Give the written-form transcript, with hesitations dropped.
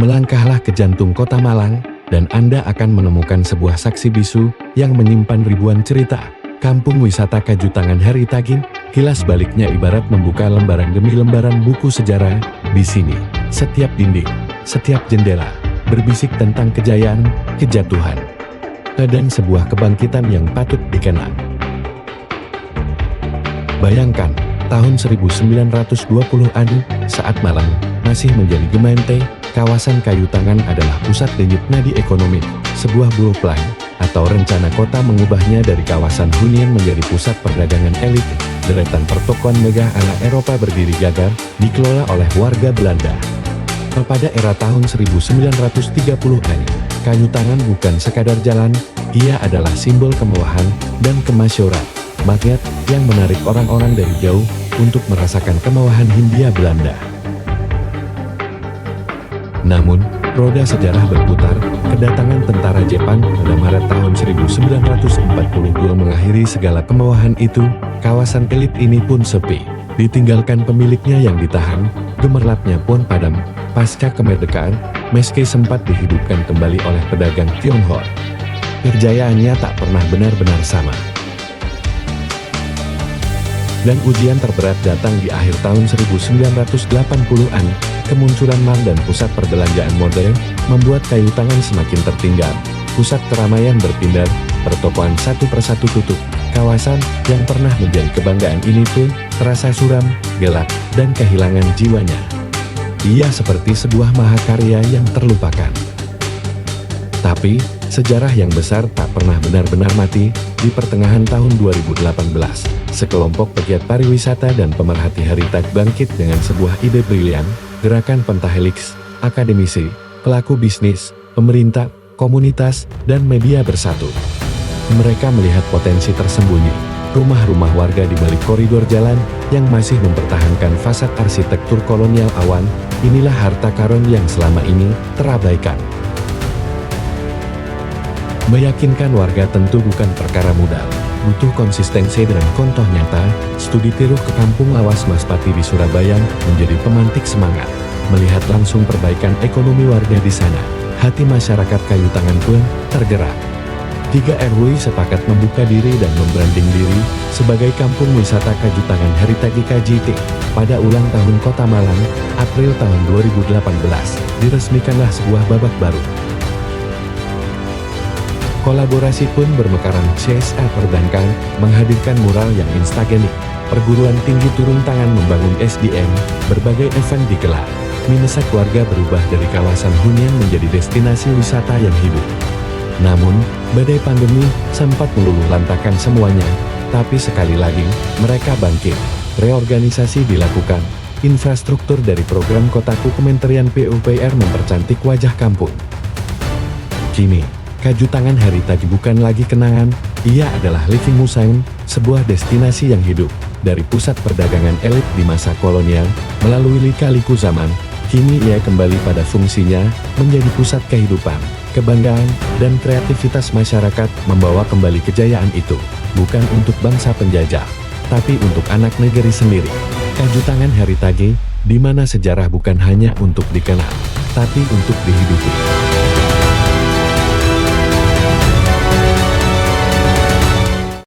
Melangkahlah ke jantung kota Malang, dan Anda akan menemukan sebuah saksi bisu yang menyimpan ribuan cerita. Kampung Wisata Kajutangan Haritagi, kilas baliknya ibarat membuka lembaran demi lembaran buku sejarah. Di sini, setiap dinding, setiap jendela, berbisik tentang kejayaan, kejatuhan, dan sebuah kebangkitan yang patut dikenang. Bayangkan, tahun 1920-an, saat Malang masih menjadi gemeente, kawasan Kajutangan adalah pusat denyut nadi ekonomi. Sebuah buruh plan atau rencana kota mengubahnya dari kawasan hunian menjadi pusat perdagangan elit. Deretan pertokoan megah ala Eropa berdiri gagah, dikelola oleh warga Belanda. Pada era tahun 1930-an, Kajutangan bukan sekadar jalan, ia adalah simbol kemewahan dan kemasyuran. Magnet yang menarik orang-orang dari jauh untuk merasakan kemewahan Hindia Belanda. Namun, roda sejarah berputar. Kedatangan tentara Jepang pada Maret tahun 1942 mengakhiri segala kemewahan itu. Kawasan elit ini pun sepi, ditinggalkan pemiliknya yang ditahan. Gemerlapnya pun padam. Pasca kemerdekaan, meski sempat dihidupkan kembali oleh pedagang Tionghoa, kejayaannya tak pernah benar-benar sama. Dan ujian terberat datang di akhir tahun 1980-an. Kemunculan mall dan pusat perbelanjaan modern membuat Kajutangan semakin tertinggal. Pusat keramaian berpindah, pertokoan satu persatu tutup. Kawasan yang pernah menjadi kebanggaan ini pun terasa suram, gelap, dan kehilangan jiwanya. Ia seperti sebuah mahakarya yang terlupakan. Tapi, sejarah yang besar tak pernah benar-benar mati. Di pertengahan tahun 2018, sekelompok pegiat pariwisata dan pemerhati Haritagi bangkit dengan sebuah ide brilian. Gerakan Pentahelix, akademisi, pelaku bisnis, pemerintah, komunitas, dan media bersatu. Mereka melihat potensi tersembunyi. Rumah-rumah warga di balik koridor jalan yang masih mempertahankan fasad arsitektur kolonial awan. Inilah harta karun yang selama ini terabaikan. Meyakinkan warga tentu bukan perkara mudah. Butuh konsistensi dengan contoh nyata. Studi tiru ke kampung lawas Maspati di Surabaya menjadi pemantik semangat. Melihat langsung perbaikan ekonomi warga di sana, hati masyarakat Kajutangan pun tergerak. 3 RW sepakat membuka diri dan membranding diri sebagai Kampung Wisata Kajutangan Haritagi KJT. Pada ulang tahun Kota Malang, April tahun 2018, diresmikanlah sebuah babak baru. Kolaborasi pun bermekaran. CSR perbankan menghadirkan mural yang instagenik. Perguruan tinggi turun tangan membangun SDM. Berbagai event digelar. Minnesak warga berubah dari kawasan hunian menjadi destinasi wisata yang hidup. Namun, badai pandemi sempat meluluh lantakan semuanya. Tapi sekali lagi, mereka bangkit. Reorganisasi dilakukan. Infrastruktur dari program Kotaku Kementerian PUPR mempercantik wajah kampung. Kini, Kajutangan Haritagi bukan lagi kenangan, ia adalah living museum, sebuah destinasi yang hidup. Dari pusat perdagangan elit di masa kolonial, melalui lika-liku zaman, kini ia kembali pada fungsinya, menjadi pusat kehidupan, kebanggaan, dan kreativitas masyarakat, membawa kembali kejayaan itu, bukan untuk bangsa penjajah, tapi untuk anak negeri sendiri. Kajutangan Haritagi, di mana sejarah bukan hanya untuk dikenal, tapi untuk dihidupi.